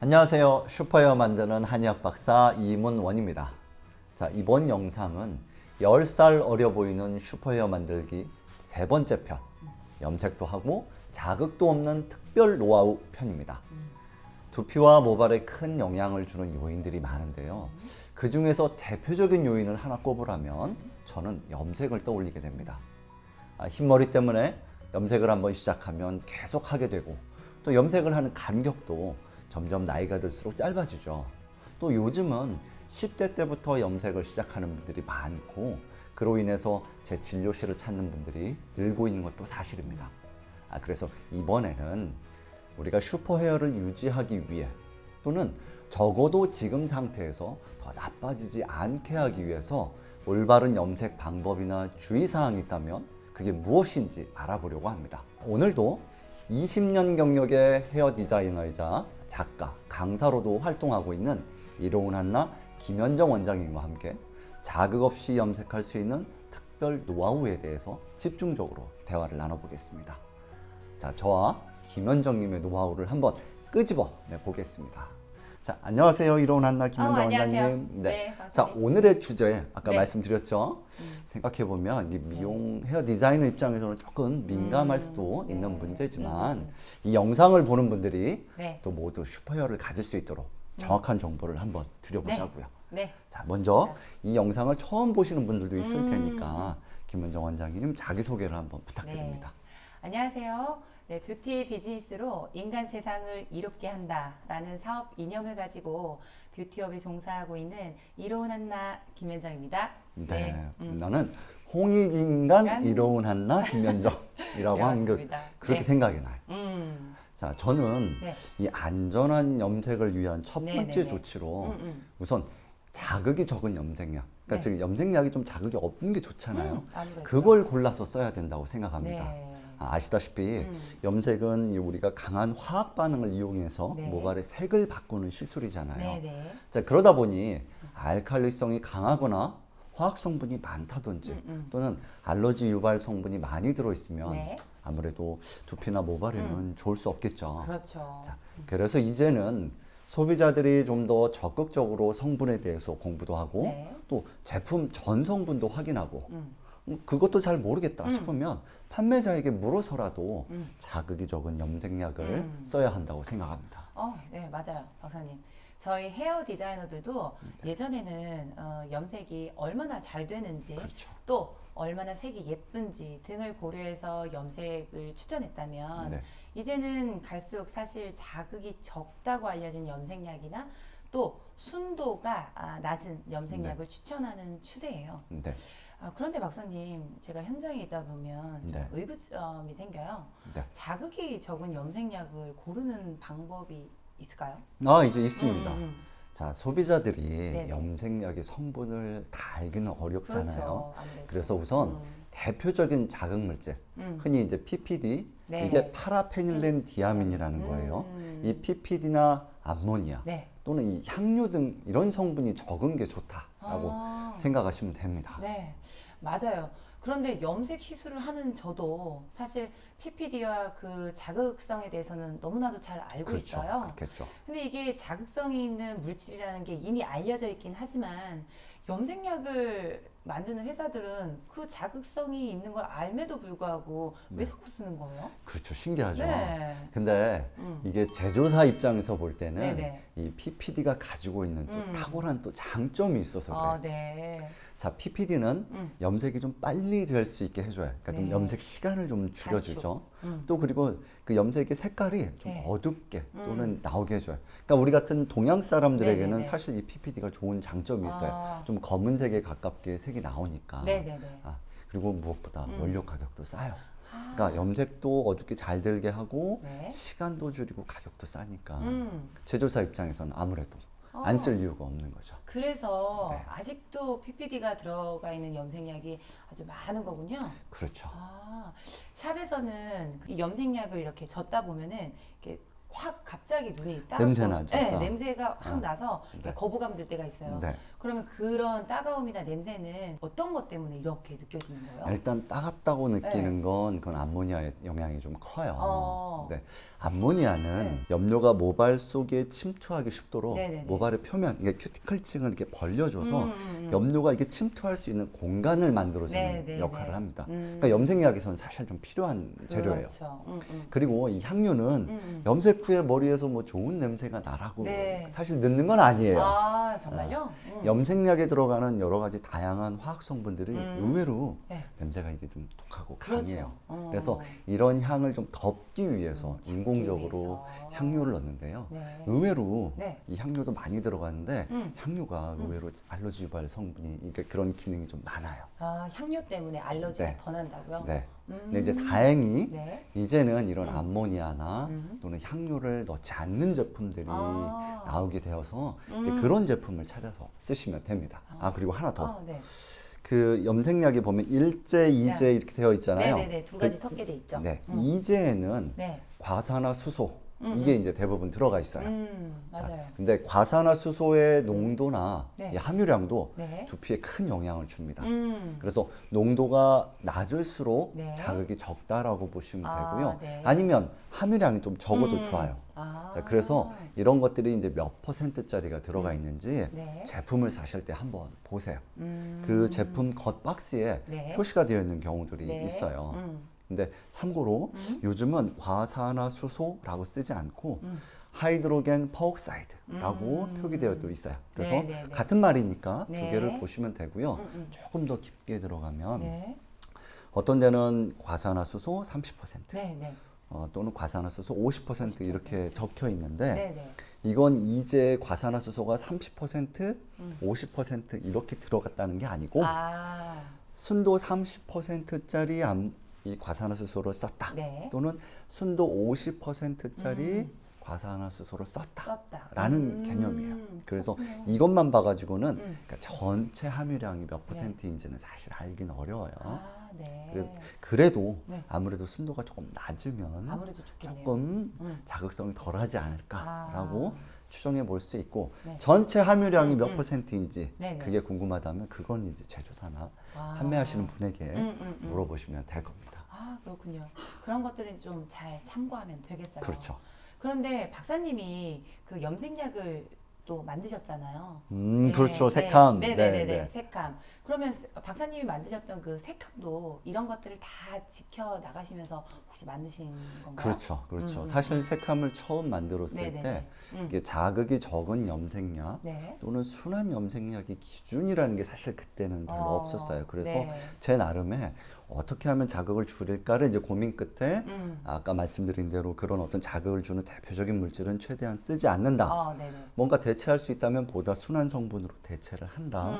안녕하세요. 슈퍼헤어 만드는 한의학 박사 이문원입니다. 자, 이번 영상은 10살 어려 보이는 슈퍼헤어 만들기 세 번째 편, 염색도 하고 자극도 없는 특별 노하우 편입니다. 두피와 모발에 큰 영향을 주는 요인들이 많은데요. 그 중에서 대표적인 요인을 하나 꼽으라면 저는 염색을 떠올리게 됩니다. 흰머리 때문에 염색을 한번 시작하면 계속 하게 되고, 또 염색을 하는 간격도 점점 나이가 들수록 짧아지죠. 또 요즘은 10대 때부터 염색을 시작하는 분들이 많고, 그로 인해서 제 진료실을 찾는 분들이 늘고 있는 것도 사실입니다. 그래서 이번에는 우리가 슈퍼헤어를 유지하기 위해, 또는 적어도 지금 상태에서 더 나빠지지 않게 하기 위해서 올바른 염색 방법이나 주의사항이 있다면 그게 무엇인지 알아보려고 합니다. 오늘도 20년 경력의 헤어 디자이너이자 작가, 강사로도 활동하고 있는 이로운 한나 김현정 원장님과 함께 자극 없이 염색할 수 있는 특별 노하우에 대해서 집중적으로 대화를 나눠보겠습니다. 자, 저와 김현정님의 노하우를 한번 끄집어 보겠습니다. 자, 안녕하세요. 이로운 한나 김현정 원장님. 네, 자, 오늘의 주제 아까 네. 말씀드렸죠. 생각해 보면 이 미용 헤어 디자이너 입장에서는 조금 민감할 수도 있는 문제지만 이 영상을 보는 분들이 또 모두 슈퍼헤어를 가질 수 있도록 정확한 정보를 한번 드려보자고요. 네. 자, 먼저 이 영상을 처음 보시는 분들도 있을 테니까 김현정 원장님 자기소개를 한번 부탁드립니다. 안녕하세요. 네, 뷰티 비즈니스로 인간 세상을 이롭게 한다라는 사업 이념을 가지고 뷰티업에 종사하고 있는 이로운 한나 김현정입니다. 네, 나는 홍익인간 이로운 한나 김현정이라고 하는 게 그렇게 생각이 나요. 자, 저는 이 안전한 염색을 위한 첫 번째 조치로 우선 자극이 적은 염색약, 그러니까 즉 염색약이 좀 자극이 없는 게 좋잖아요. 그걸 골라서 써야 된다고 생각합니다. 아시다시피 염색은 우리가 강한 화학 반응을 이용해서 모발의 색을 바꾸는 시술이잖아요. 자, 그러다 보니 알칼리성이 강하거나 화학 성분이 많다든지 또는 알러지 유발 성분이 많이 들어있으면 아무래도 두피나 모발에는 좋을 수 없겠죠. 그렇죠. 자, 그래서 이제는 소비자들이 좀 더 적극적으로 성분에 대해서 공부도 하고 또 제품 전 성분도 확인하고 그것도 잘 모르겠다 싶으면 판매자에게 물어서라도 자극이 적은 염색약을 써야 한다고 생각합니다. 네, 맞아요, 박사님. 저희 헤어 디자이너들도 예전에는 염색이 얼마나 잘 되는지, 또 얼마나 색이 예쁜지 등을 고려해서 염색을 추천했다면 이제는 갈수록 사실 자극이 적다고 알려진 염색약이나 또 순도가 낮은 염색약을 추천하는 추세예요. 그런데 박사님, 제가 현장에 있다 보면 좀 의구점이 생겨요. 자극이 적은 염색약을 고르는 방법이 있을까요? 이제 있습니다. 자, 소비자들이 염색약의 성분을 다 알기는 어렵잖아요. 그래서 우선 대표적인 자극 물질, 흔히 이제 PPD, 이게 파라페닐렌 디아민이라는 거예요. 이 PPD나 암모니아 또는 이 향료 등 이런 성분이 적은 게 좋다라고 생각하시면 됩니다. 네, 맞아요. 그런데 염색 시술을 하는 저도 사실 PPD와 그 자극성에 대해서는 너무나도 잘 알고 있어요. 그렇겠죠. 근데 이게 자극성이 있는 물질이라는 게 이미 알려져 있긴 하지만 염색약을 만드는 회사들은 그 자극성이 있는 걸 알매도 불구하고 왜 자꾸 쓰는 거예요? 그렇죠. 신기하죠. 근데 이게 제조사 입장에서 볼 때는 이 PPD가 가지고 있는 또 탁월한 또 장점이 있어서 그래요. 자, PPD는 염색이 좀 빨리 될 수 있게 해줘요. 그러니까 좀 염색 시간을 좀 줄여주죠. 또 그리고 그 염색의 색깔이 좀 어둡게 또는 나오게 해줘요. 그러니까 우리 같은 동양 사람들에게는 사실 이 PPD가 좋은 장점이 있어요. 좀 검은색에 가깝게 색이 나오니까. 그리고 무엇보다 원료 가격도 싸요. 그러니까 염색도 어둡게 잘 들게 하고 시간도 줄이고 가격도 싸니까 제조사 입장에서는 아무래도 안 쓸 이유가 없는 거죠. 그래서 아직도 PPD가 들어가 있는 염색약이 아주 많은 거군요. 그렇죠. 샵에서는 이 염색약을 이렇게 젓다 보면은 이렇게 확 갑자기 눈이 따갑고 냄새 나죠? 네, 냄새가 확 나서 네. 거부감 들 때가 있어요. 네. 그러면 그런 따가움이나 냄새는 어떤 것 때문에 이렇게 느껴지는 거예요? 일단 따갑다고 느끼는 네. 건 그건 암모니아의 영향이 좀 커요. 네. 네. 암모니아는 염료가 모발 속에 침투하기 쉽도록 네네네. 모발의 표면, 이게 큐티클층을 이렇게 벌려줘서 염료가 이게 침투할 수 있는 공간을 만들어주는 네네네. 역할을 합니다. 그러니까 염색약에서는 사실 좀 필요한 재료예요. 그렇죠. 그리고 이 향유는 염색 후에 머리에서 뭐 좋은 냄새가 나라고 네. 사실 넣는 건 아니에요. 아 정말요? 염색약에 들어가는 여러 가지 다양한 화학 성분들이 의외로 네. 냄새가 이게 좀 독하고 그렇죠. 강해요. 어. 그래서 이런 향을 좀 덮기 위해서 잡기 인공적으로 위해서. 향유를 넣는데요. 네. 의외로 네. 이 향유도 많이 들어가는데 음. 향유가 의외로 알러지 유발 성분이 그러니까 그런 기능이 좀 많아요. 아 향유 때문에 알러지가 네. 더 난다고요? 네. 근데 이제 다행히 네. 이제는 이런 암모니아나 또는 향유를 넣지 않는 제품들이 아. 나오게 되어서 이제 그런 제품을 찾아서 쓰시면 됩니다. 아 그리고 하나 더. 아, 네. 그 염색약에 보면 일제, 이제 이렇게 되어 있잖아요. 네네네 두 가지 그- 섞게 돼 있죠. 네, 이제에는 네. 과산화 수소 이게 이제 대부분 들어가 있어요. 맞아요. 근데 과산화 수소의 농도나 네. 이 함유량도 네. 두피에 큰 영향을 줍니다. 그래서 그래서 농도가 낮을수록 네. 자극이 적다라고 보시면 아, 되고요. 네. 아니면 함유량이 좀 적어도 좋아요. 아. 자, 그래서 이런 것들이 이제 몇 퍼센트짜리가 들어가 있는지 네. 제품을 사실 때 한번 보세요. 그 제품 겉 박스에 네. 표시가 되어 있는 경우들이 네. 있어요. 근데 참고로 요즘은 과산화수소라고 쓰지 않고 하이드로겐 퍼옥사이드라고 표기되어 또 있어요. 그래서 네, 네, 네. 같은 말이니까 두 네. 개를 보시면 되고요. 조금 더 깊게 들어가면 네. 어떤 데는 과산화수소 30% 네. 네. 또는 과산화수소 50% 이렇게 적혀 있는데 네. 네. 이건 이제 과산화수소가 30%, 50% 이렇게 들어갔다는 게 아니고 아. 순도 30%짜리 이 과산화수소를 썼다. 네. 또는 순도 50%짜리 과산화수소를 썼다. 썼다. 라는 개념이에요. 그래서 그렇군요. 이것만 봐가지고는 그러니까 전체 함유량이 몇 퍼센트인지는 사실 알긴 어려워요. 아, 네. 그래도 네. 아무래도 순도가 조금 낮으면 아무래도 좋겠네요. 조금 자극성이 덜하지 않을까라고 아. 추정해 볼 수 있고 네. 전체 함유량이 몇 퍼센트인지 네네. 그게 궁금하다면 그건 이제 제조사나 아. 판매하시는 분에게 음. 물어보시면 될 겁니다. 아, 그렇군요. 그런 것들은 좀 잘 참고하면 되겠어요. 그렇죠. 그런데 박사님이 그 염색약을 또 만드셨잖아요. 그렇죠. 색감. 네네네. 색감. 그러면 박사님이 만드셨던 그 색감도 이런 것들을 다 지켜 나가시면서 혹시 만드신 건가요? 그렇죠. 그렇죠. 사실 색감을 처음 만들었을 네네네. 때 이게 자극이 적은 염색약 네. 또는 순한 염색약이 기준이라는 게 사실 그때는 별로 없었어요. 그래서 네. 제 나름의 어떻게 하면 자극을 줄일까를 이제 고민 끝에 아까 말씀드린 대로 그런 어떤 자극을 주는 대표적인 물질은 최대한 쓰지 않는다. 네네. 뭔가 대체할 수 있다면 보다 순한 성분으로 대체를 한다.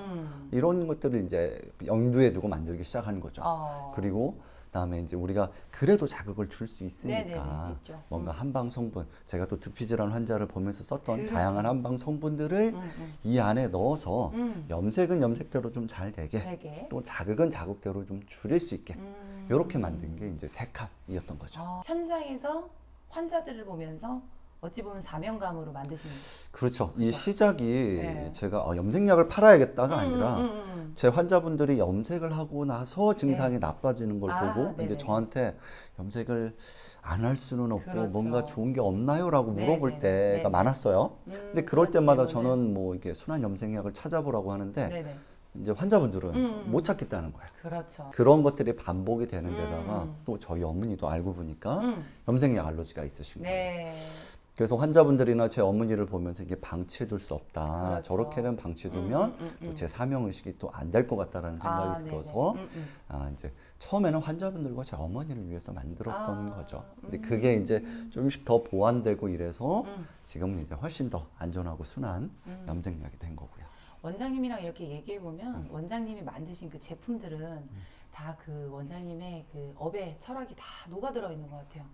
이런 것들을 이제 염두에 두고 만들기 시작한 거죠. 그리고 그다음에 이제 우리가 그래도 자극을 줄 수 있으니까 네네네, 있죠. 뭔가 한방 성분, 제가 또 두피 질환 환자를 보면서 썼던 그렇죠. 다양한 한방 성분들을 이 안에 넣어서 염색은 염색대로 좀 잘 되게 되게. 또 자극은 자극대로 좀 줄일 수 있게 이렇게 만든 게 이제 색합이었던 거죠. 현장에서 환자들을 보면서 어찌 보면 사명감으로 만드신. 그렇죠. 이 시작이 네. 제가 염색약을 팔아야겠다가 아니라 제 환자분들이 염색을 하고 나서 증상이 나빠지는 걸 아, 보고 이제 네네네. 저한테 염색을 안 할 수는 없고 그렇죠. 뭔가 좋은 게 없나요라고 물어볼 네네네. 때가 네네. 많았어요. 근데 그럴 그런 때마다 질문을. 저는 뭐 이렇게 순한 염색약을 찾아보라고 하는데 네네. 이제 환자분들은 못 찾겠다는 거예요. 그렇죠. 그런 것들이 반복이 되는 데다가 또 저희 어머니도 알고 보니까 염색약 알러지가 있으신 거예요. 네. 그래서 환자분들이나 제 어머니를 보면서 이게 방치해둘 수 없다. 그렇죠. 저렇게는 방치해두면 또 제 사명의식이 또 안 될 것 같다라는 생각이 네네. 들어서 이제 처음에는 환자분들과 제 어머니를 위해서 만들었던 거죠. 근데 그게 이제 조금씩 더 보완되고 이래서 지금은 이제 훨씬 더 안전하고 순한 염색약이 된 거고요. 원장님이랑 이렇게 얘기해 보면 원장님이 만드신 그 제품들은 다 그 원장님의 그 업의 철학이 다 녹아들어 있는 것 같아요.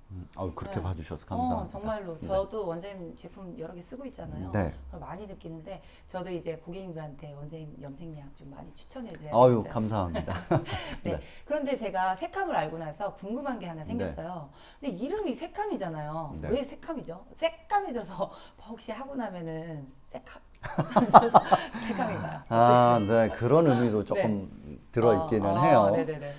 그렇게 네. 봐주셔서 감사합니다. 정말로 네. 저도 원장님 제품 여러 개 쓰고 있잖아요. 네. 그걸 많이 느끼는데 저도 이제 고객님들한테 원장님 염색약 좀 많이 추천해드려야 아유, 되겠어요. 감사합니다. 네. 네. 그런데 제가 색감을 알고 나서 궁금한 게 하나 생겼어요. 근데 이름이 색감이잖아요. 네. 왜 색감이죠? 새까매져서 혹시 하고 나면은 색감 색감인가요? 네, 그런 의미도 조금 들어있기는 해요. 네네네.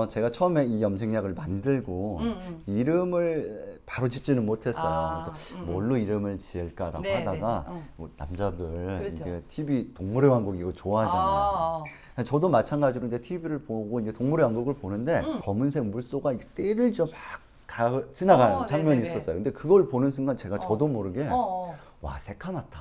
제가 처음에 이 염색약을 만들고 이름을 바로 짓지는 못했어요. 그래서 뭘로 이름을 지을까라고 네, 하다가 네. 뭐 남자들 그렇죠. 이게 TV 동물의 왕국 이거 좋아하잖아요. 저도 마찬가지로 이제 TV를 보고 이제 동물의 왕국을 보는데 검은색 물소가 이렇게 떼를 막 지나가는 장면이 네네네. 있었어요. 근데 그걸 보는 순간 제가 저도 모르게 와, 새카맣다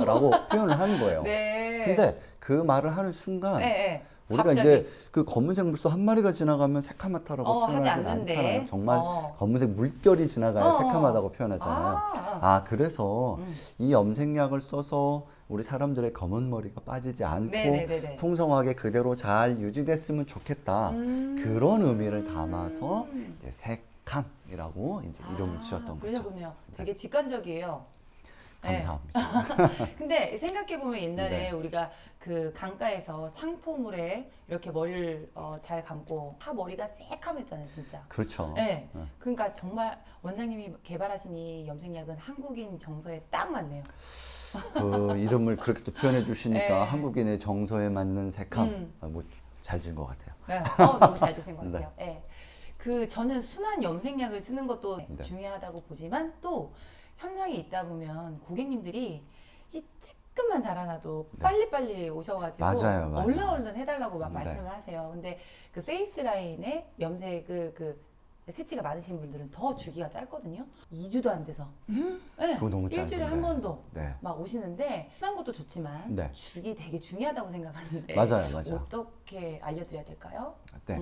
라고 표현을 하는 거예요. 네. 근데 그 말을 하는 순간 네. 우리가 갑자기. 이제 그 검은색 물소 한 마리가 지나가면 새카맣다라고 하지 표현하지 않는데. 않잖아요. 정말 검은색 물결이 지나가야 새카맣다고 표현하잖아요. 그래서 이 염색약을 써서 우리 사람들의 검은 머리가 빠지지 않고 네네네네. 풍성하게 그대로 잘 유지됐으면 좋겠다. 그런 의미를 담아서 이제 색감이라고 이제 이름을 지었던 거죠. 그러셨군요. 되게 직관적이에요. 감사합니다. 근데 생각해보면 옛날에 네. 우리가 그 강가에서 창포물에 이렇게 머리를 잘 감고 다 머리가 새카맸잖아요, 진짜. 그렇죠. 네. 그러니까 정말 원장님이 개발하신 이 염색약은 한국인 정서에 딱 맞네요. 그 이름을 그렇게 또 표현해 주시니까 네. 한국인의 정서에 맞는 색감 잘 지은 것 같아요. 네. 너무 잘 드신 것 같아요. 네. 그 저는 순한 염색약을 쓰는 것도 네. 중요하다고 보지만 또 현장에 있다 보면 고객님들이 이 조금만 자라나도 빨리빨리 오셔가지고 맞아요. 얼른 해달라고 막 네. 말씀을 하세요. 근데 그 페이스 라인에 염색을 그 새치가 많으신 분들은 더 주기가 짧거든요. 2주도 안 돼서. 네. 그거 너무 일주일에 짧은데. 한 번도 네. 막 오시는데 순한 것도 좋지만 네. 주기 되게 중요하다고 생각하는데 맞아요. 어떻게 알려드려야 될까요? 네.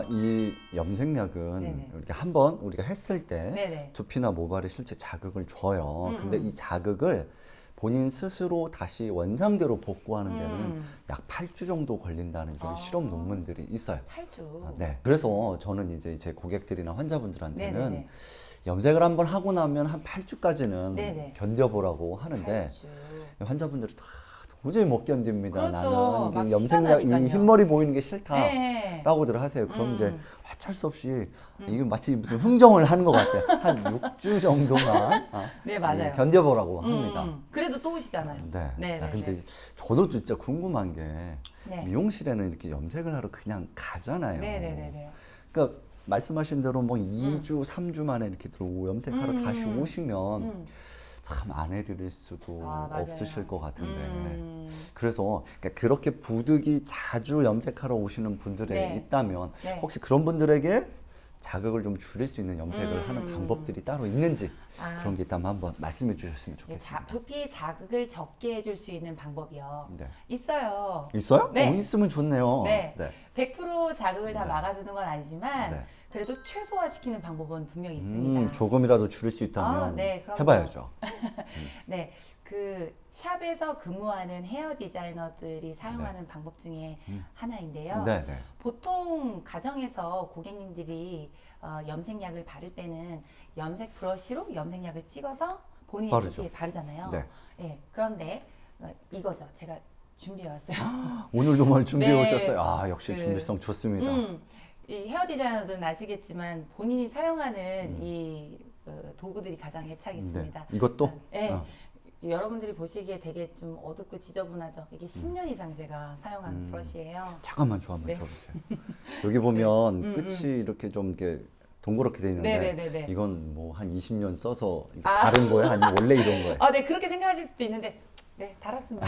이 염색약은 네네. 이렇게 한번 우리가 했을 때 네네. 두피나 모발에 실제 자극을 줘요. 근데 이 자극을 본인 스스로 다시 원상대로 복구하는 데는 약 8주 정도 걸린다는 이런 실험 논문들이 있어요. 8주. 네. 그래서 저는 이제 제 고객들이나 환자분들한테는 네네네. 염색을 한번 하고 나면 한 8주까지는 네네. 견뎌보라고 하는데 8주. 환자분들이 다 도저히 못 견딥니다. 그렇죠. 나는 막 이게 티가 염색약, 이 나니까요. 흰머리 보이는 게 싫다. 네. 라고들 하세요. 그럼 이제 어쩔 수 없이 이게 마치 무슨 흥정을 하는 것 같아요. 한 6주 정도만 네, 맞아요. 견뎌보라고 합니다. 그래도 또 오시잖아요. 네. 네, 네, 근데 네. 저도 진짜 궁금한 게 네. 미용실에는 이렇게 염색을 하러 그냥 가잖아요. 네네네. 그러니까 말씀하신 대로 뭐 2주, 3주 만에 이렇게 들어오고 염색하러 다시 오시면 참 안 해드릴 수도 맞아요. 없으실 것 같은데 그래서 그러니까 그렇게 부득이 자주 염색하러 오시는 분들이 네. 있다면 네. 혹시 그런 분들에게 자극을 좀 줄일 수 있는 염색을 하는 방법들이 따로 있는지 그런 게 있다면 한번 말씀해 주셨으면 좋겠습니다. 두피 자극을 적게 해줄 수 있는 방법이요. 네. 있어요. 있어요? 네. 있으면 좋네요. 네. 100% 자극을 다 네. 막아주는 건 아니지만 네. 그래도 최소화시키는 방법은 분명히 있습니다. 조금이라도 줄일 수 있다면 네, 그럼요. 해봐야죠. 네, 그 샵에서 근무하는 헤어 디자이너들이 사용하는 방법 중에 하나인데요. 네, 네. 보통 가정에서 고객님들이 염색약을 바를 때는 염색 브러쉬로 염색약을 찍어서 본인의 바르죠. 두피에 바르잖아요. 네. 예, 그런데 이거죠. 제가 준비해 왔어요. 오늘도 뭘 준비해 네. 오셨어요. 역시 그, 준비성 좋습니다. 이 헤어 디자이너들은 아시겠지만 본인이 사용하는 이 도구들이 가장 애착이 있습니다. 네. 이것도? 네. 여러분들이 보시기에 되게 좀 어둡고 지저분하죠. 이게 10년 이상 제가 사용한 브러쉬예요. 잠깐만 저 한번 네. 줘보세요. 여기 보면 끝이 이렇게 좀 이렇게 동그랗게 돼 있는데 네네네네. 이건 뭐 한 20년 써서 이게 다른 거예요? 아니면 원래 이런 거예요? 네, 그렇게 생각하실 수도 있는데 네, 달았습니다.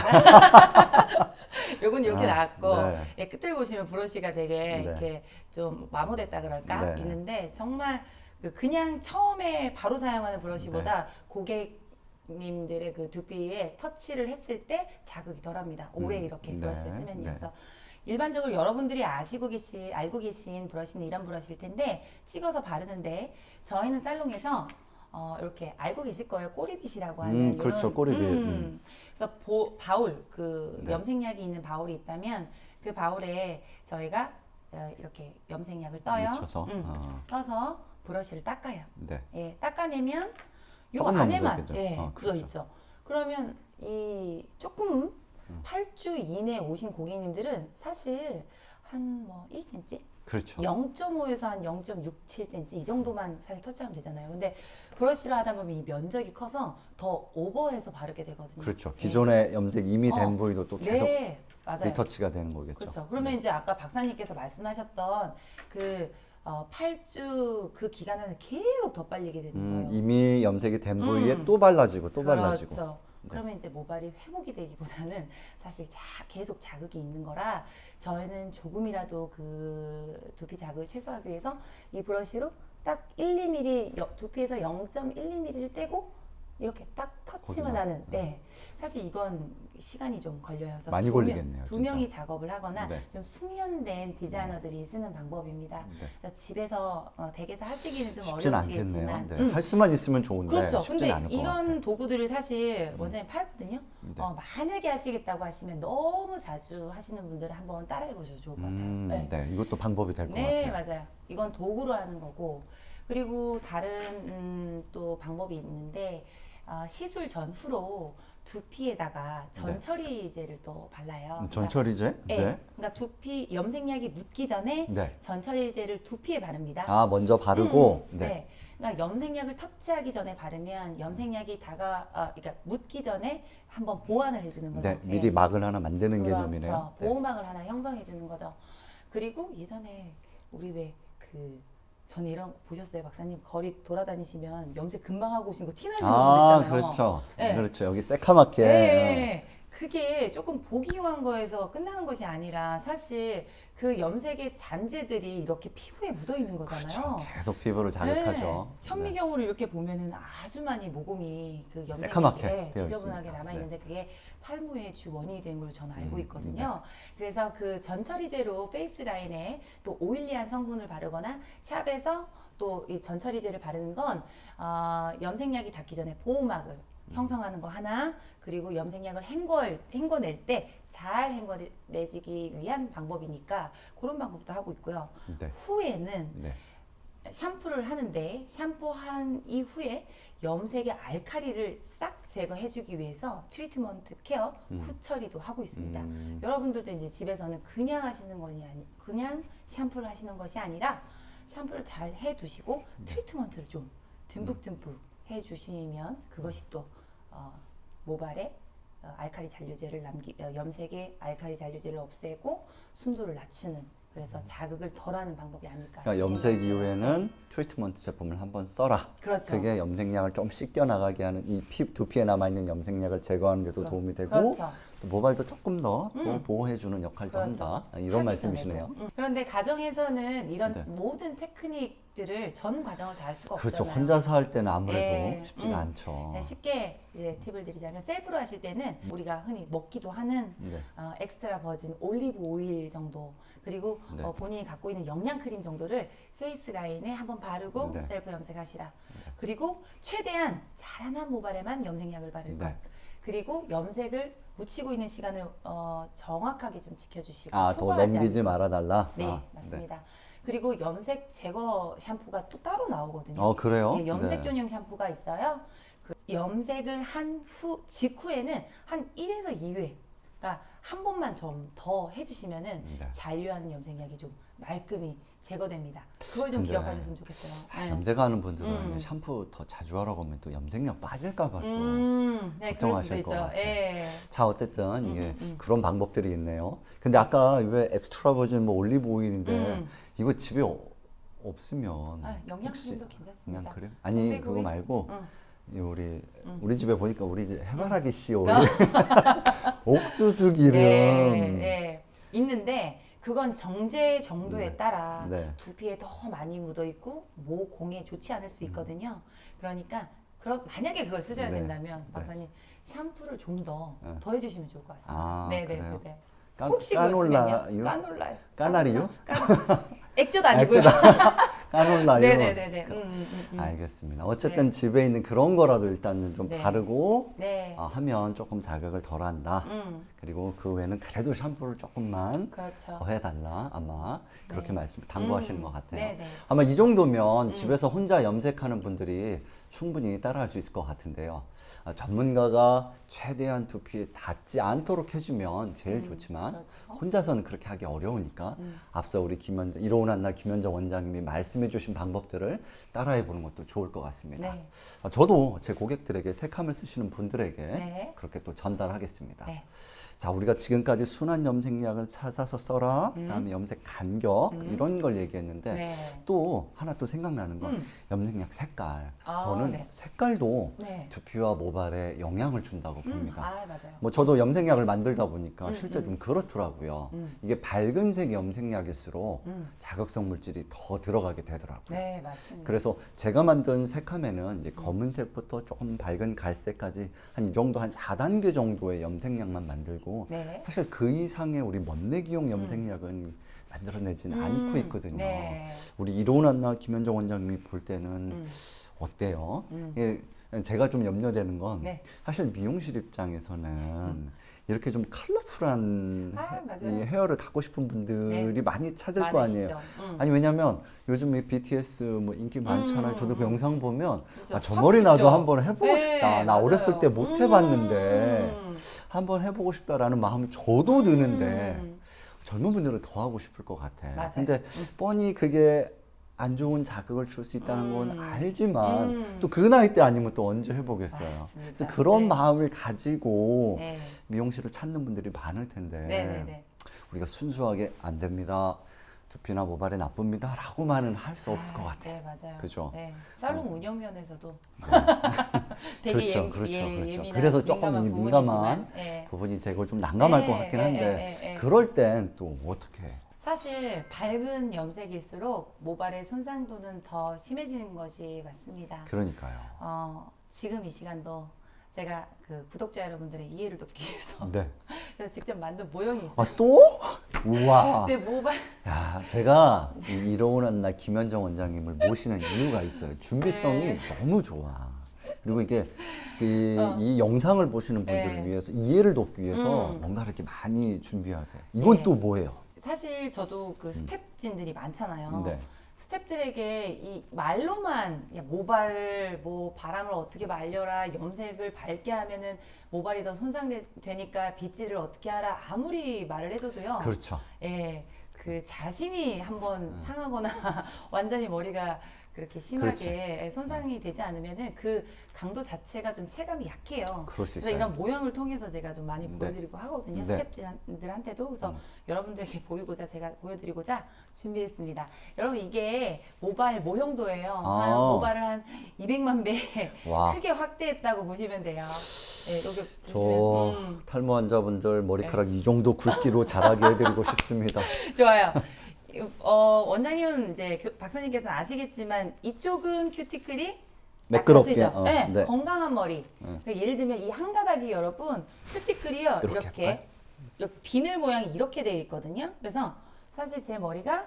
요건 이렇게 아, 나왔고 네. 예, 끝을 보시면 브러쉬가 되게 네. 이렇게 좀 마모됐다 그럴까 네. 있는데 정말 그냥 처음에 바로 사용하는 브러쉬보다 고객님들의 그 두피에 터치를 했을 때 자극이 덜합니다. 오래 이렇게 네. 브러쉬를 쓰면요. 네. 그래서 일반적으로 여러분들이 알고 계신 브러쉬는 이런 브러쉬일 텐데 찍어서 바르는데 저희는 살롱에서 이렇게 알고 계실 거예요. 꼬리빗이라고 하는 그렇죠. 요런, 꼬리빗. 그래서 바울 그 네. 염색약이 있는 바울이 있다면 그 바울에 저희가 이렇게 염색약을 떠요. 묻혀서. 떠서 브러쉬를 닦아요. 네. 예, 닦아내면 요 조금만 안에만 묻어있겠죠. 예, 그렇죠. 묻어있죠. 그러면 이 조금 8주 이내에 오신 고객님들은 사실 한 뭐 1cm? 그렇죠. 0.5에서 한 0.67cm 이 정도만 사실 터치하면 되잖아요. 근데 브러쉬를 하다 보면 이 면적이 커서 더 오버해서 바르게 되거든요. 그렇죠. 기존의 염색 이미 된 부위도 또 계속 네, 맞아요. 리터치가 되는 거겠죠. 그렇죠. 그러면 이제 아까 박사님께서 말씀하셨던 그 8주 그 기간 안에 계속 덧발리게 되는 거예요. 이미 염색이 된 부위에 또 발라지고 또 발라지고. 그렇죠. 그러면 이제 모발이 회복이 되기보다는 사실 계속 자극이 있는 거라 저희는 조금이라도 그 두피 자극을 최소화하기 위해서 이 브러쉬로 딱 1, 2mm 두피에서 0.12mm를 떼고 이렇게 딱 터치만 거기만. 하는. 네. 사실 이건 시간이 좀 걸려요. 그래서 많이 걸리겠네요, 두 진짜. 명이 작업을 하거나 네. 좀 숙련된 디자이너들이 쓰는 방법입니다. 네. 그래서 집에서 댁에서 하시기는 좀 쉽진 어려우시겠지만 않겠네요. 네. 할 수만 있으면 좋은데 그렇죠. 쉽진 근데 않을 것 이런 같아요. 도구들을 사실 원장님 팔거든요. 네. 만약에 하시겠다고 하시면 너무 자주 하시는 분들은 한번 따라해 보셔도 좋을 것 같아요. 네. 네, 이것도 방법이 될 것 네, 같아요. 맞아요. 이건 도구로 하는 거고. 그리고 다른 또 방법이 있는데 시술 전후로 두피에다가 전처리제를 또 발라요. 전처리제? 그러니까, 그러니까 두피 염색약이 묻기 전에 네. 전처리제를 두피에 바릅니다. 아, 먼저 바르고. 네. 그러니까 염색약을 터치하기 전에 바르면 염색약이 그러니까 묻기 전에 한번 보완을 해주는 거죠. 네, 미리 막을 하나 만드는 그렇죠. 개념이네요. 네. 보호막을 하나 형성해 주는 거죠. 그리고 예전에 우리 왜 전에 이런 거 보셨어요, 박사님? 거리 돌아다니시면 염색 금방 하고 오신 거 티나시는 분들 있잖아요. 그렇죠. 네. 그렇죠. 여기 새카맣게. 네. 그게 조금 보기 위한 거에서 끝나는 것이 아니라 사실 그 염색의 잔재들이 이렇게 피부에 묻어 있는 거잖아요. 그렇죠. 계속 피부를 자극하죠. 네. 현미경으로 이렇게 보면은 아주 많이 모공이 그 염색이 새카맣게 되어 지저분하게 있습니다. 남아 있는데 그게 탈모의 주 원인이 되는 걸로 저는 알고 네. 있거든요. 그래서 그 전처리제로 페이스 라인에 또 오일리한 성분을 바르거나 샵에서 또 이 전처리제를 바르는 건 염색약이 닿기 전에 보호막을 형성하는 거 하나, 그리고 염색약을 헹궈낼 때 잘 헹궈내지기 위한 방법이니까 그런 방법도 하고 있고요. 네. 후에는 네. 샴푸를 하는데 샴푸한 이후에 염색의 알칼리를 싹 제거해주기 위해서 트리트먼트 케어 후 처리도 하고 있습니다. 여러분들도 이제 집에서는 그냥 하시는 것이 그냥 샴푸를 하시는 것이 아니라 샴푸를 잘 해두시고 트리트먼트를 좀 듬뿍듬뿍 해주시면 그것이 또 모발에 알칼리 잔류제를 염색의 알칼리 잔류제를 없애고 순도를 낮추는, 그래서 자극을 덜하는 방법이 아닐까. 그러니까 염색 이후에는 트리트먼트 제품을 한번 써라. 그렇죠. 그게 염색약을 좀 씻겨 나가게 하는 이 두피에 남아 있는 염색약을 제거하는 데도 도움이 되고 그렇죠. 또 모발도 조금 더 보호해주는 역할도 그렇죠. 한다. 이런 하기 말씀이시네요. 전에도. 그런데 가정에서는 이런 네. 모든 테크닉들을 전 과정을 다 할 수가 그렇죠. 없잖아요. 혼자서 할 때는 아무래도 네. 쉽지가 않죠. 네, 쉽게 이제 팁을 드리자면 셀프로 하실 때는 우리가 흔히 먹기도 하는 네. 엑스트라 버진 올리브 오일 정도, 그리고 네. 본인이 갖고 있는 영양 크림 정도를 페이스 라인에 한번 바르고 네. 셀프 염색하시라. 그리고 최대한 자라난 모발에만 염색약을 바를 것. 네. 그리고 염색을 묻히고 있는 시간을 정확하게 좀 지켜주시고 더 초과하지 넘기지 말아달라. 네, 맞습니다. 그리고 염색 제거 샴푸가 또 따로 나오거든요. 그래요? 네, 염색 네. 전용 샴푸가 있어요. 그 염색을 한 직후에는 한 1에서 2회, 그러니까 한 번만 좀 더 해주시면은 네. 잔류하는 염색약이 좀 말끔히 제거됩니다. 그걸 좀 근데 기억하셨으면 좋겠어요. 네. 염색하는 분들은 샴푸 더 자주 하라고 하면 또 염색력 빠질까봐 또 네, 그럴 수도 걱정하실 것 있죠. 같아요. 예. 자, 어쨌든 이게 그런 방법들이 있네요. 근데 아까 왜 엑스트라 버진 뭐 올리브 오일인데 이거 집에 없으면 영양 혹시 크림도 괜찮습니다. 그냥 그래? 아니 흑백 그거 오일? 말고 응. 우리 집에 보니까 우리 집 해바라기 씨 오일, 옥수수 기름. 네. 있는데 그건 정제 정도에 네. 따라 네. 두피에 더 많이 묻어 있고 모공에 좋지 않을 수 있거든요. 그러니까 만약에 그걸 쓰셔야 네. 된다면 네. 박사님 샴푸를 좀 더 네. 해주시면 좋을 것 같습니다. 아, 그래요? 네. 까- 혹시 그걸 까놀라유? 쓰면요? 까놀라유? 까나리요? 액젓 아니고요. 까놀라유. 네네네네. 알겠습니다. 어쨌든 집에 있는 그런 거라도 일단은 좀 네. 바르고 네. 하면 조금 자극을 덜한다. 그리고 그 외에는 그래도 샴푸를 조금만 그렇죠. 더 해달라. 아마 그렇게 네. 말씀 당부하시는 것 같아요. 네네. 아마 이 정도면 집에서 혼자 염색하는 분들이 충분히 따라할 수 있을 것 같은데요. 전문가가 최대한 두피에 닿지 않도록 해주면 제일 좋지만 그렇죠. 혼자서는 그렇게 하기 어려우니까 앞서 우리 이로운 한나 김현정 원장님이 말씀해주신 방법들을 따라해 보는 것도 좋을 것 같습니다. 네. 저도 제 고객들에게 색감을 쓰시는 분들에게 네. 그렇게 또 전달하겠습니다. 네. 자, 우리가 지금까지 순한 염색약을 찾아서 써라, 그다음에 염색 간격 이런 걸 얘기했는데 네. 또 하나 또 생각나는 건 염색약 색깔. 아, 저는 네. 색깔도 네. 두피와 모발에 영향을 준다고 봅니다. 아, 맞아요. 뭐 저도 염색약을 만들다 보니까 실제 좀 그렇더라고요. 음. 이게 밝은 색 염색약일수록 자극성 물질이 더 들어가게 되더라고요. 네, 맞습니다. 그래서 제가 만든 색감에는 이제 검은색부터 조금 밝은 갈색까지 한 이 정도 한 4단계 정도의 염색약만 만들고 네. 사실 그 이상의 우리 멋내기용 염색약은 만들어내지는 않고 있거든요. 네. 우리 이로운 한나 김현정 원장님이 볼 때는 어때요? 예, 제가 좀 염려되는 건 네. 사실 미용실 입장에서는 이렇게 좀 컬러풀한 맞아요. 이 헤어를 갖고 싶은 분들이 네. 많이 찾을 거 아니에요. 많으시죠. 아니 왜냐면 요즘 이 BTS 뭐 인기 많잖아요. 저도 그 영상 보면 그죠. 저 하고 머리 나도 싶죠. 한번 해보고 네, 싶다. 나 맞아요. 어렸을 때 못 해봤는데 한번 해보고 싶다라는 마음이 저도 드는데 젊은 분들은 더 하고 싶을 것 같아. 맞아요. 근데 뻔히 그게 안 좋은 자극을 줄 수 있다는 건 알지만 또 그 나이 때 아니면 또 언제 해보겠어요. 맞습니다. 그래서 그런 네. 마음을 가지고 네. 미용실을 찾는 분들이 많을 텐데 네네네. 우리가 순수하게 안 됩니다. 두피나 모발에 나쁩니다. 라고만은 할 수 없을 것 같아요. 네, 맞아요. 그죠? 네. 살롱 운영 면에서도 되게 그렇죠, 그렇죠, 그렇죠. 예민한, 그래서 조금 이 민감한 부분이지만, 네. 부분이 되고 좀 난감할 네, 것 같긴 네, 한데 네, 네. 그럴 땐 또 어떻게 해? 사실 밝은 염색일수록 모발의 손상도는 더 심해지는 것이 맞습니다. 그러니까요. 지금 이 시간도 제가 그 구독자 여러분들의 이해를 돕기 위해서 네. 제가 직접 만든 모형이 있어요. 아 또? 우와. 내 모발 야, 제가 이 이로운 한나 김현정 원장님을 모시는 이유가 있어요. 준비성이 네. 너무 좋아. 그리고 이게 이 영상을 보시는 분들을 네. 위해서 이해를 돕기 위해서 뭔가 이렇게 많이 준비하세요. 이건 네. 또 뭐예요? 사실 저도 그 스텝진들이 많잖아요. 네. 스텝들에게 이 말로만 야, 모발을 뭐 바람을 어떻게 말려라 염색을 밝게 하면은 모발이 더 손상되니까 빗질을 어떻게 하라 아무리 말을 해줘도요. 그렇죠. 예, 그 자신이 한번 상하거나 완전히 머리가 그렇게 심하게 손상이 되지 않으면은 그 강도 자체가 좀 체감이 약해요. 그럴 수 그래서 있어요. 이런 모형을 통해서 제가 좀 많이 네. 보여드리고 하거든요. 네. 스태프들한테도. 그래서 여러분들에게 보이고자 제가 보여드리고자 준비했습니다. 여러분 이게 모발 모형도예요. 한 모발을 한 200만 배 와. 크게 확대했다고 보시면 돼요. 네, 여기 저 보시면 탈모 환자분들 머리카락 이 정도 굵기로 자라게 해드리고 싶습니다. 좋아요. 원장님은 이제 박사님께서는 아시겠지만 이쪽은 큐티클이 매끄럽게. 딱 네, 네. 건강한 머리. 그러니까 예를 들면 이 한 가닥이 여러분 큐티클이요. 이렇게 비늘 모양이 이렇게 되어 있거든요. 그래서 사실 제 머리가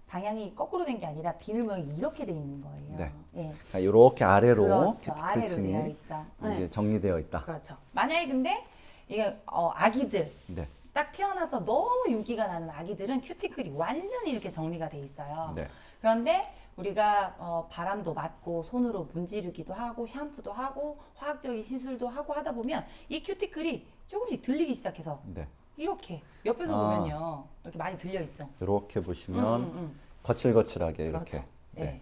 방향이 거꾸로 된 게 아니라 비늘 모양이 이렇게 되어 있는 거예요. 네. 예. 이렇게 아래로 그렇죠. 아래로 되어 큐티클층이 있죠. 이게 네. 정리되어 있다. 그렇죠. 만약에 근데 이게 아기들 네. 딱 태어나서 너무 윤기가 나는 아기들은 큐티클이 완전히 이렇게 정리가 돼 있어요. 네. 그런데 우리가 바람도 맞고 손으로 문지르기도 하고 샴푸도 하고 화학적인 시술도 하고 하다 보면 이 큐티클이 조금씩 들리기 시작해서 네. 이렇게 옆에서 보면요 이렇게 많이 들려 있죠. 이렇게 보시면 거칠거칠하게 이렇게. 그렇죠. 네.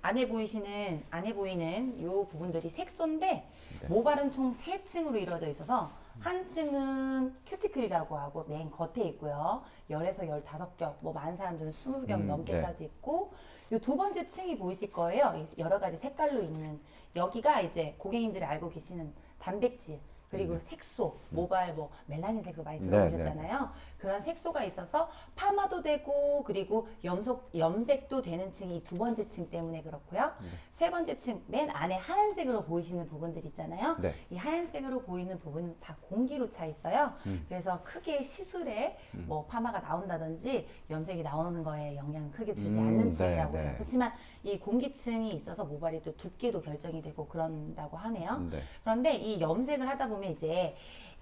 안에 보이는 이 부분들이 색소인데 모발은 총 3층으로 이루어져 있어서 한 층은 큐티클이라고 하고 맨 겉에 있고요. 10에서 15겹, 뭐 많은 사람들은 20겹 넘게까지 있고 이 두 번째 층이 보이실 거예요. 여러 가지 색깔로 있는 여기가 이제 고객님들이 알고 계시는 단백질 그리고 색소, 모발 뭐 멜라닌 색소 많이 네, 들어보셨잖아요. 그런 색소가 있어서 파마도 되고 그리고 염색도 되는 층이 이 두 번째 층 때문에 그렇고요. 세 번째 층 맨 안에 하얀색으로 보이시는 부분들 있잖아요. 네. 이 하얀색으로 보이는 부분은 다 공기로 차 있어요. 그래서 크게 시술에 뭐 파마가 나온다든지 염색이 나오는 거에 영향을 크게 주지 않는 층이라고 해요. 네. 그렇지만 이 공기층이 있어서 모발이 또 두께도 결정이 되고 그런다고 하네요. 네. 그런데 이 염색을 하다 보면 이제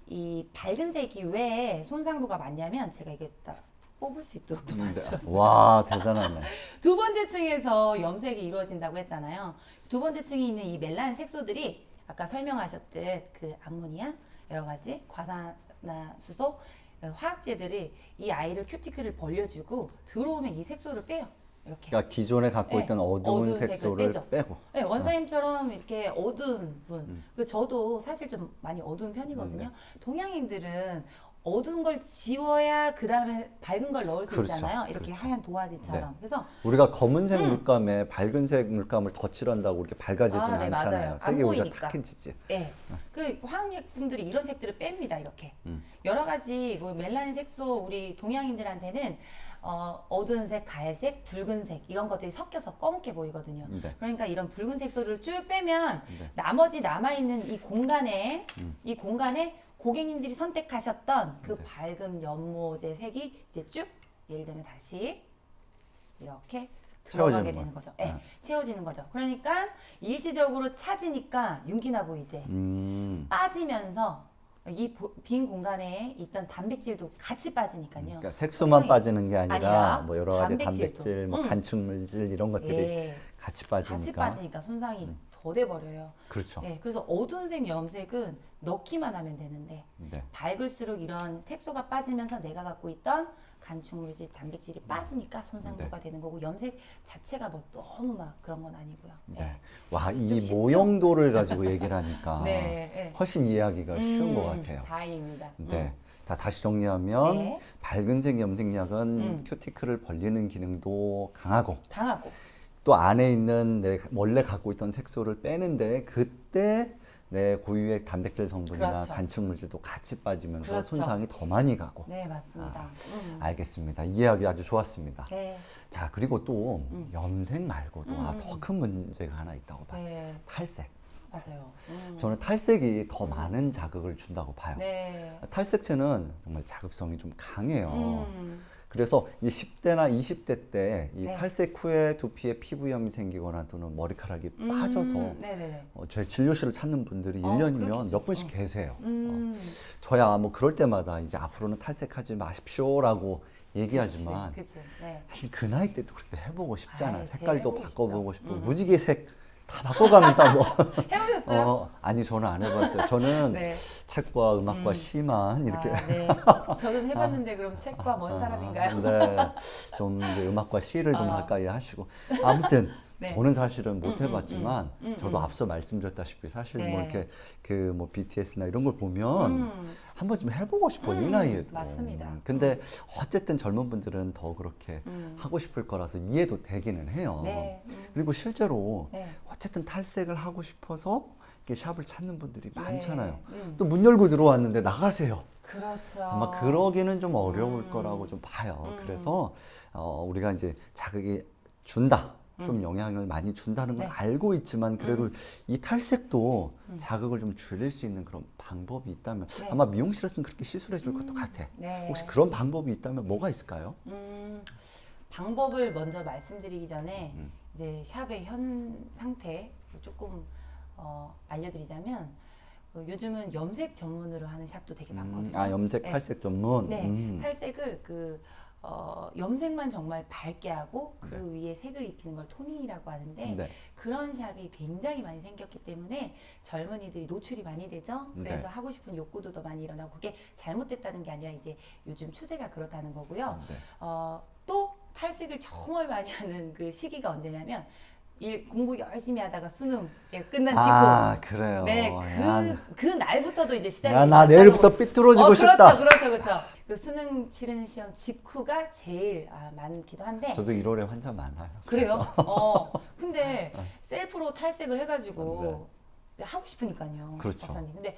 이 밝은 색이 왜 손상도가 많냐면 제가 이게 딱 뽑을 수 있도록 또 만들었어요. 와, 대단하네. 두 번째 층에서 염색이 이루어진다고 했잖아요. 두 번째 층에 있는 이 멜라닌 색소들이 아까 설명하셨듯 그 암모니아, 여러 가지 과산화수소, 화학제들이 이 아이를 큐티클을 벌려주고 들어오면 이 색소를 빼요. 이렇게. 그러니까 기존에 갖고 네, 있던 어두운 어두운 색을 색소를 빼죠. 빼고. 네, 원장님처럼 이렇게 어두운 분. 그 저도 사실 좀 많이 어두운 편이거든요. 동양인들은 어두운 걸 지워야 그 다음에 밝은 걸 넣을 수 그렇죠. 있잖아요. 이렇게 하얀 도화지처럼. 네. 그래서 우리가 검은색 물감에 밝은색 물감을 덧칠한다고 이렇게 밝아지진 아, 네, 않잖아요. 맞아요. 안 색이 오히려 보이니까. 탁해지지. 예. 그 화학약품들이 이런 색들을 뺍니다. 이렇게. 음. 여러 가지 뭐 멜라닌 색소 우리 동양인들한테는 어두운 색, 갈색, 붉은색 이런 것들이 섞여서 검게 보이거든요. 네. 그러니까 이런 붉은 색소를 쭉 빼면 네. 나머지 남아 있는 이 공간에 고객님들이 선택하셨던 그 네. 밝은 연모제 색이 이제 쭉 예를 들면 다시 이렇게 채워지는 들어가게 되는 거죠. 네, 채워지는 거죠. 그러니까 일시적으로 차지니까 윤기나 보이대. 빠지면서 이 빈 공간에 있던 단백질도 같이 빠지니까요. 그러니까 색소만 빠지는 게 아니라 아니라 뭐 여러 가지 단백질도. 단백질, 뭐 간축물질 이런 것들이 예, 같이 빠지니까. 같이 빠지니까 손상이 더 돼버려요. 그렇죠. 예, 그래서 어두운 색 염색은 넣기만 하면 되는데 네. 밝을수록 이런 색소가 빠지면서 내가 갖고 있던 간축물질, 단백질이 빠지니까 손상도가 되는 거고 염색 자체가 뭐 너무 막 그런 건 아니고요. 네. 예. 와, 이 좀 쉽죠? 모형도를 가지고 얘기를 하니까 네, 예. 훨씬 이해하기가 쉬운 것 같아요. 다행입니다. 네. 자, 다시 정리하면 네. 밝은색 염색약은 큐티클을 벌리는 기능도 강하고 강하고 또 안에 있는 내 원래 갖고 있던 색소를 빼는데 그때 내 고유의 단백질 성분이나 그렇죠. 간축물질도 같이 빠지면서 그렇죠. 손상이 더 많이 가고. 네, 맞습니다. 알겠습니다. 이해하기 아주 좋았습니다. 네. 자, 그리고 또 염색 말고도 더 큰 문제가 하나 있다고 봐요. 네, 탈색. 맞아요. 저는 탈색이 더 많은 자극을 준다고 봐요. 네. 탈색체는 정말 자극성이 좀 강해요. 음, 그래서 이 10대나 20대 때 이 네. 탈색 후에 두피에 피부염이 생기거나 또는 머리카락이 빠져서 네네네. 제 진료실을 찾는 분들이 1년이면 그렇겠죠. 몇 분씩 계세요. 저야 뭐 그럴 때마다 이제 앞으로는 탈색하지 마십시오라고 얘기하지만 그치. 네. 사실 그 나이 때도 그렇게 해보고 싶잖아요. 아이, 색깔도 제일 해보고 바꿔보고 싶죠. 싶고 무지개 색 다 바꿔가면서 뭐 해보셨어요? 아니 저는 안 해봤어요. 저는 네. 책과 음악과 시만 이렇게 아, 네. 저는 해봤는데 그럼 책과 먼 사람인가요? 네, 좀 이제 음악과 시를 좀 아. 가까이 하시고 아무튼 네. 저는 사실은 못 해봤지만 저도 음. 앞서 말씀드렸다시피 사실 네. 뭐 이렇게 그 뭐 BTS나 이런 걸 보면 한 번쯤 해보고 싶어요. 이 나이에도. 맞습니다. 근데 어쨌든 젊은 분들은 더 그렇게 하고 싶을 거라서 이해도 되기는 해요. 네. 그리고 실제로 네. 어쨌든 탈색을 하고 싶어서 이렇게 샵을 찾는 분들이 많잖아요. 음. 또 문 열고 들어왔는데 나가세요. 그렇죠. 아마 그러기는 좀 어려울 거라고 좀 봐요. 그래서 우리가 이제 자극이 준다. 좀 영향을 많이 준다는 걸 네. 알고 있지만 그래도 이 탈색도 자극을 좀 줄일 수 있는 그런 방법이 있다면 네. 아마 미용실에서는 그렇게 시술해 줄 것도 같아. 네. 혹시 그런 방법이 있다면 뭐가 있을까요? 방법을 먼저 말씀드리기 전에 이제 샵의 현 상태 조금 알려드리자면 요즘은 염색 전문으로 하는 샵도 되게 많거든요. 아, 염색 네. 탈색 전문. 네, 탈색을 염색만 정말 밝게 하고 그 네. 위에 색을 입히는 걸 토닝이라고 하는데 네. 그런 샵이 굉장히 많이 생겼기 때문에 젊은이들이 노출이 많이 되죠. 그래서 네. 하고 싶은 욕구도 더 많이 일어나고 그게 잘못됐다는 게 아니라 이제 요즘 추세가 그렇다는 거고요. 네. 또 탈색을 정말 많이 하는 그 시기가 언제냐면 공부 열심히 하다가 수능 끝난 직후. 아, 그래요. 네, 그 날부터도 이제 시작이 야, 나 내일부터 삐뚤어지고 싶다. 그렇죠. 그 수능 치르는 시험 직후가 제일 많기도 한데. 저도 1월에 환자 많아요. 그래요? 근데 셀프로 탈색을 해가지고 하고 싶으니까요. 그렇죠. 박사님. 근데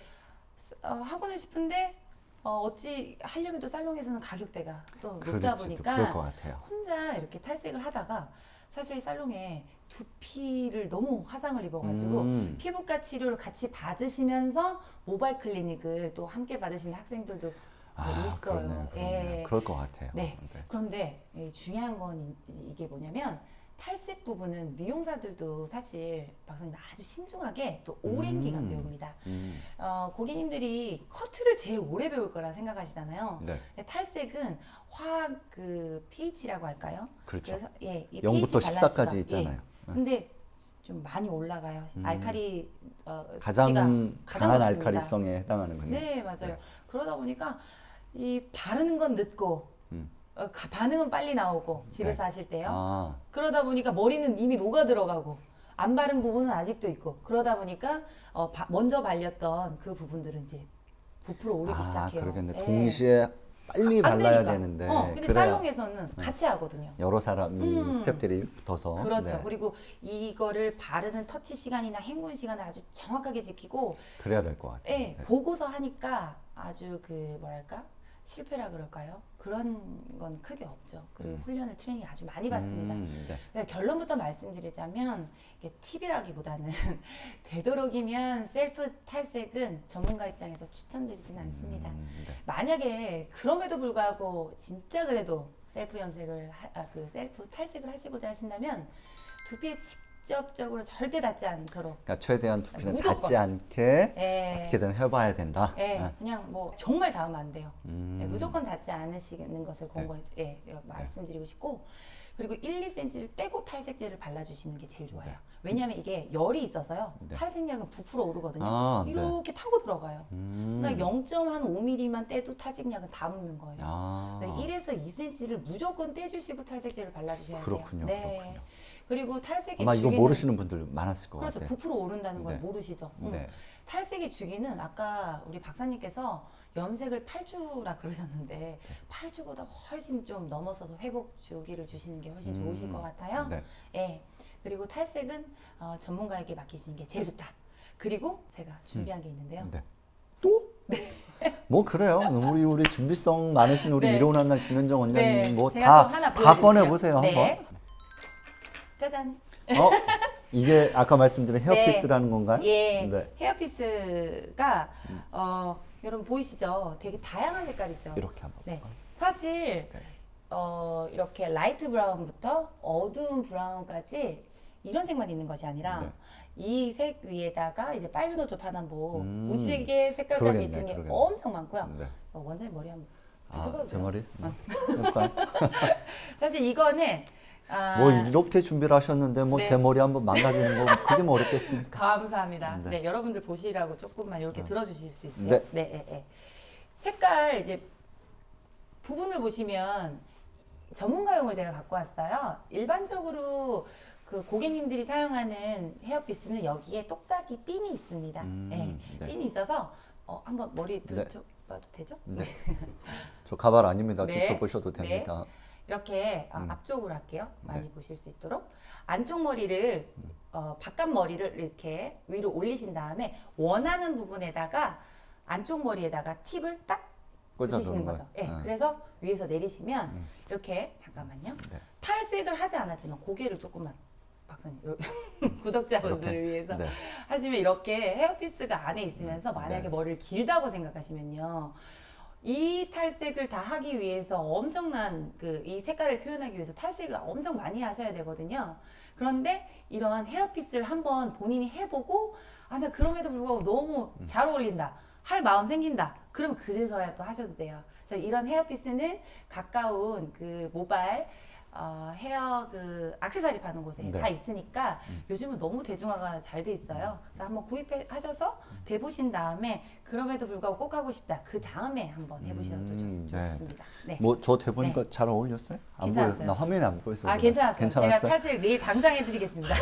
하고는 싶은데 어찌 하려면 또 살롱에서는 가격대가 또 높다 그렇지, 또 보니까 그럴 것 같아요. 혼자 이렇게 탈색을 하다가 사실 살롱에 두피를 너무 화상을 입어가지고 피부과 치료를 같이 받으시면서 모바일 클리닉을 또 함께 받으시는 학생들도 있어요. 그러네요. 예. 그럴 것 같아요. 네. 그런데 중요한 건 이게 뭐냐면 탈색 부분은 미용사들도 사실 박사님 아주 신중하게 또 오랜 기간 배웁니다. 고객님들이 커트를 제일 오래 배울 거라 생각하시잖아요. 네. 근데 탈색은 화학 그 pH라고 할까요? 그렇죠. 그래서 이 0부터 pH 14까지 밸런스가, 있잖아요. 예. 근데 좀 많이 올라가요. 알칼리 가장 수치가 강한 높습니다. 알칼리성에 해당하는군요. 네, 맞아요. 그러다 보니까 이 바르는 건 늦고 반응은 빨리 나오고 집에서 하실 때요. 그러다 보니까 머리는 이미 녹아 들어가고 안 바른 부분은 아직도 있고 그러다 보니까 먼저 발렸던 그 부분들은 이제 부풀어 오르기 시작해요. 그러겠네. 예. 동시에 빨리 안 발라야 되니까. 되는데. 근데 그래야 살롱에서는 같이 하거든요. 여러 사람이 스태프들이 붙어서. 그렇죠. 네. 그리고 이거를 바르는 터치 시간이나 헹군 시간을 아주 정확하게 지키고 그래야 될 것 같아요. 네, 보고서 하니까 아주 그 뭐랄까 실패라 그럴까요? 그런 건 크게 없죠. 그리고 훈련을 트레이닝 아주 많이 받습니다. 네. 그래서 결론부터 말씀드리자면 이게 팁이라기보다는 되도록이면 셀프 탈색은 전문가 입장에서 추천드리지는 않습니다. 네. 만약에 그럼에도 불구하고 진짜 그래도 셀프 염색을 그 셀프 탈색을 하시고자 하신다면 두피에 직접적으로 절대 닿지 않도록 그러니까 최대한 두피는 무조건. 닿지 않게 예. 어떻게든 해봐야 된다. 그냥 뭐 정말 닿으면 안 돼요. 음. 무조건 닿지 않으시는 것을 말씀드리고 싶고 그리고 1, 2cm를 떼고 탈색제를 발라주시는 게 제일 좋아요. 네. 왜냐하면 이게 열이 있어서요. 네. 탈색약은 부풀어 오르거든요. 네. 이렇게 타고 들어가요. 그러니까 0.5mm만 떼도 탈색약은 다 묻는 거예요. 그러니까 1에서 2cm를 무조건 떼주시고 탈색제를 발라주셔야 그렇군요. 돼요. 네. 그렇군요. 그리고 탈색의 아마 이거 주기는- 모르시는 분들 많았을 것 그렇죠. 같아요. 부풀어 오른다는 걸 네. 모르시죠. 네. 탈색의 주기는 아까 우리 박사님께서 염색을 8주라 그러셨는데 8주보다 훨씬 좀 넘어서서 회복 주기를 주시는 게 훨씬 좋으실 것 같아요. 네. 예. 그리고 탈색은 전문가에게 맡기시는 게 제일 좋다. 그리고 제가 준비한 게 있는데요. 네. 또? 뭐 그래요. 우리 준비성 많으신 우리 네. 이로운 날 김현정 원장님 네. 뭐 제가 또 하나 다 보여드릴게요. 꺼내 보세요 네. 한번. 짜잔. 이게 아까 말씀드린 헤어피스라는 건가요? 예. 네. 헤어피스가 여러분 보이시죠? 되게 다양한 색깔이 있어요. 이렇게 한번. 네. 사실 네. 이렇게 라이트 브라운부터 어두운 브라운까지 이런 색만 있는 것이 아니라 네. 이 색 위에다가 이제 빨주노초 파남보 음. 무지개 색깔까지 그러겠네, 있는 게 그러겠네. 엄청 많고요. 네. 원장님 머리 한번 붙여봐도 제 돼요? 머리? 그러니까요. 사실 이거는 뭐 이렇게 준비를 하셨는데 뭐 네. 제 머리 한번 망가지는 거 그게 뭐 어렵겠습니까? 감사합니다. 네. 네. 여러분들 보시라고 조금만 이렇게 들어주실 수 있어요? 네. 네. 색깔 이제 부분을 보시면 전문가용을 제가 갖고 왔어요. 일반적으로 그 고객님들이 사용하는 헤어피스는 여기에 똑딱이 핀이 있습니다. 네. 네. 핀이 있어서 한번 머리 들어봐도 되죠? 네. 저 가발 아닙니다. 네. 뒤쳐보셔도 됩니다. 이렇게 앞쪽으로 할게요. 많이 보실 수 있도록 안쪽 머리를 바깥 머리를 이렇게 위로 올리신 다음에 원하는 부분에다가 안쪽 머리에다가 팁을 딱 붙이시는 거죠. 네, 그래서 위에서 내리시면 이렇게 잠깐만요. 네. 탈색을 하지 않았지만 고개를 조금만 박사님 구독자분들을 이렇게? 위해서 네. 하시면 이렇게 헤어피스가 안에 있으면서 만약에 네. 머리를 길다고 생각하시면요. 이 탈색을 다 하기 위해서 엄청난 이 색깔을 표현하기 위해서 탈색을 엄청 많이 하셔야 되거든요. 그런데 이러한 헤어피스를 한번 본인이 해보고 나 그럼에도 불구하고 너무 잘 어울린다. 할 마음 생긴다. 그러면 그제서야 또 하셔도 돼요. 그래서 이런 헤어피스는 가까운 그 모바일 헤어 액세서리 파는 곳에 네. 다 있으니까 요즘은 너무 대중화가 잘 돼 있어요. 그래서 한번 구입하셔서 대보신 다음에 그럼에도 불구하고 꼭 하고 싶다. 그 다음에 한번 해보셔도 좋습니다. 네. 뭐 저 대보니까 잘 어울렸어요? 안 괜찮았어요. 보여. 나 화면에 안 보여서. 그래요. 괜찮았어요. 괜찮았어요? 제가 탈색 내일 당장 해드리겠습니다.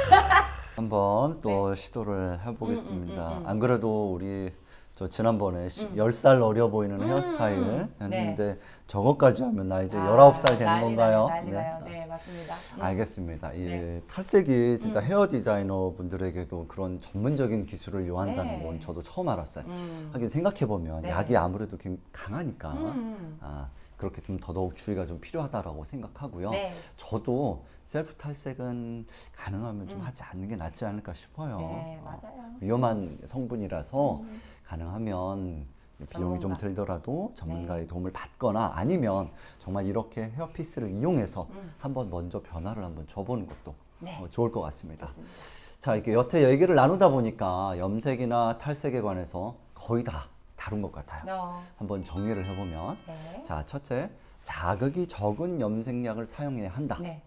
한번 또 시도를 해보겠습니다. 안 그래도 우리 저 지난번에 10살 어려 보이는 헤어스타일 네. 했는데 저것까지 하면 나 이제 19살 되는 건가요? 난리나요. 네, 맞습니다. 알겠습니다. 이 네. 탈색이 진짜 헤어 디자이너 분들에게도 그런 전문적인 기술을 요한다는 네. 건 저도 처음 알았어요. 하긴 생각해보면 네. 약이 아무래도 강하니까 음. 그렇게 좀 더더욱 주의가 좀 필요하다라고 생각하고요. 네. 저도 셀프 탈색은 가능하면 좀 하지 않는 게 낫지 않을까 싶어요. 네, 맞아요. 위험한 성분이라서 가능하면 비용이 좀 전문가. 들더라도 전문가의 도움을 받거나 아니면 정말 이렇게 헤어피스를 이용해서 한번 먼저 변화를 한번 줘보는 것도 네. 좋을 것 같습니다. 좋습니다. 자, 이렇게 여태 얘기를 나누다 보니까 염색이나 탈색에 관해서 거의 다 다룬 것 같아요. 한번 정리를 해보면 네. 자, 첫째, 자극이 적은 염색약을 사용해야 한다. 네.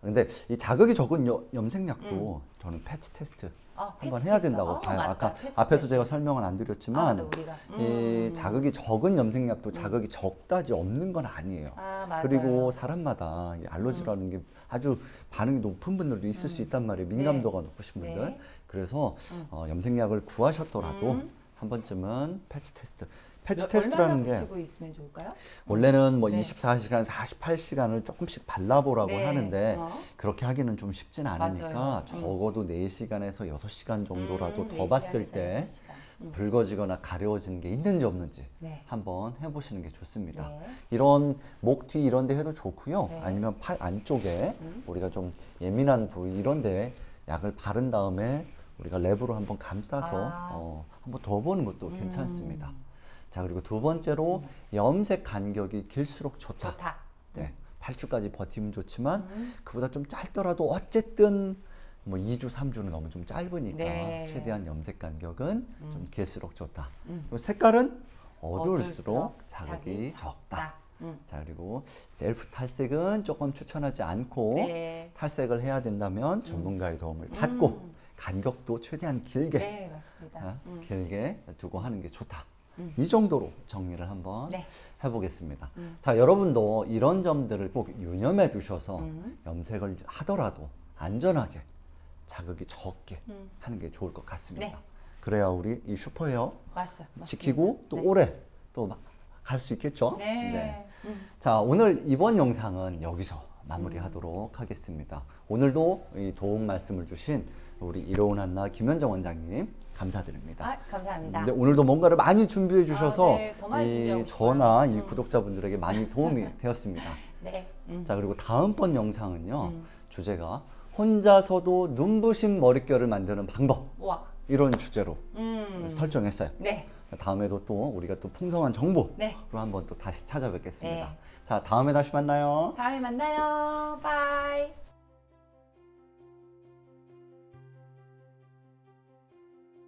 근데 이 자극이 적은 염색약도 저는 패치 테스트 한번 패치 해야 테스트. 된다고 봐요. 맞다. 아까 패치 앞에서 테스트. 제가 설명을 안 드렸지만 맞아, 우리가. 이 자극이 적은 염색약도 자극이 적다지 없는 건 아니에요. 맞아요. 그리고 사람마다 이 알러지라는 게 아주 반응이 높은 분들도 있을 수 있단 말이에요. 민감도가 높으신 분들. 네. 그래서 염색약을 구하셨더라도 한 번쯤은 패치 테스트. 패치 테스트라는 얼마나 게 붙이고 있으면 좋을까요? 원래는 뭐 네. 24시간, 48시간을 조금씩 발라보라고 네. 하는데 그렇게 하기는 좀 쉽진 않으니까 맞아요. 적어도 4시간에서 6시간 정도라도 더 4시간에서 봤을 때 6시간. 붉어지거나 가려워지는 게 있는지 없는지 네. 한번 해보시는 게 좋습니다. 네. 이런 목 뒤 이런 데 해도 좋고요. 네. 아니면 팔 안쪽에 우리가 좀 예민한 부위 이런 데 약을 바른 다음에 우리가 랩으로 한번 감싸서 한번 더 보는 것도 괜찮습니다. 자, 그리고 두 번째로 염색 간격이 길수록 좋다. 네, 8주까지 버티면 좋지만 그보다 좀 짧더라도 어쨌든 뭐 2주, 3주는 너무 좀 짧으니까 네. 최대한 염색 간격은 좀 길수록 좋다. 그리고 색깔은 어두울수록 어두울수록 자극이 자극이 적다. 적다. 자, 그리고 셀프 탈색은 조금 추천하지 않고 네. 탈색을 해야 된다면 전문가의 도움을 받고 간격도 최대한 길게 네, 맞습니다. 길게 두고 하는 게 좋다. 이 정도로 정리를 한번 네. 해보겠습니다. 자, 여러분도 이런 점들을 꼭 유념해 두셔서 염색을 하더라도 안전하게 자극이 적게 하는 게 좋을 것 같습니다. 네. 그래야 우리 이 슈퍼헤어 맞습니다. 지키고 또 네. 오래 또 갈 수 있겠죠? 네. 자, 오늘 이번 영상은 여기서 마무리하도록 하겠습니다. 오늘도 이 도움 말씀을 주신 우리 이로운 한나 김현정 원장님 감사드립니다. 감사합니다. 근데 오늘도 뭔가를 많이 준비해 주셔서 네, 더 많이 준비하고 저나 이 구독자분들에게 많이 도움이 되었습니다. 네. 자, 그리고 다음번 영상은요. 주제가 혼자서도 눈부신 머릿결을 만드는 방법. 와. 이런 주제로 설정했어요. 네. 다음에도 또 우리가 또 풍성한 정보로 네. 한번 또 다시 찾아뵙겠습니다. 네. 자, 다음에 다시 만나요. 다음에 만나요. 바이.